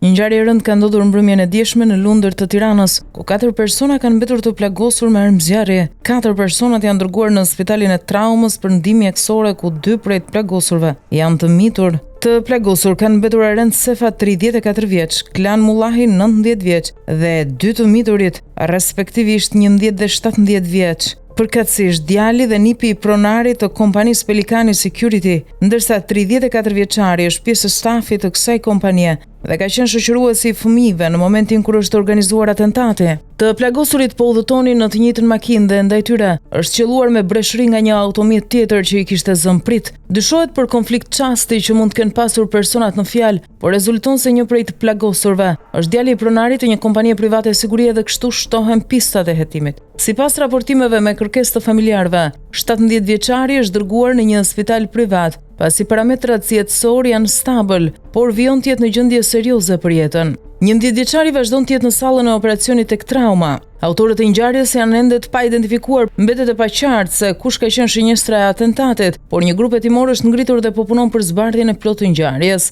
Një ngjarje e rëndë ka ndodhur mbrëmjen e dieshme në Lundër të Tiranës, ku 4 persona kanë mbetur të plagosur me armëzjarje. 4 personat janë dërguar në spitalin e traumës për ndihmë mjekësore, ku 2 prej të plagosurve janë të mitur. Të plagosur kanë mbetur Arend Sefa 34 vjeç, Klan Mullahi 19 vjeç dhe 2 të miturit, respektivisht 11 dhe 17 vjeç. Përkatësisht djali dhe nipi i pronarit të kompanisë Pelikani Security, ndërsa 34 vjeçari është pjesë e stafit të kësaj kompanie dhe ka qenë shoqëruesi i fëmijëve në momentin kur është organizuar atentati. Të plagosurit po udhëtonin në të njëjtën makinë dhe ndaj tyre është qelluar me breshëri nga një automjet tjetër që i kishte zënë prit. Dyshohet për konflikt çasti që mund të kenë pasur personat në fjalë, por rezulton se një prej të plagosurve është djali i pronarit të një kompanie private sigurie dhe kështu shtohen pistat e hetimit. Sipas raportimeve me kërkesë të familjarëve, 17 vjeçari është dërguar në një spital privat, pasi parametrat jetësor janë stabil, por vijon të jetë në gjendje serioze për jetën. 11 vjeçari vazhdon të jetë në sallën e operacionit tek trauma. Autorët e ngjarjes janë ende të pa identifikuar, mbetet e paqartë se kush ka qenë shënjestra e atentatit, por një grup hetimor është ngritur dhe po punon për zbardhjen e plotë të ngjarjes.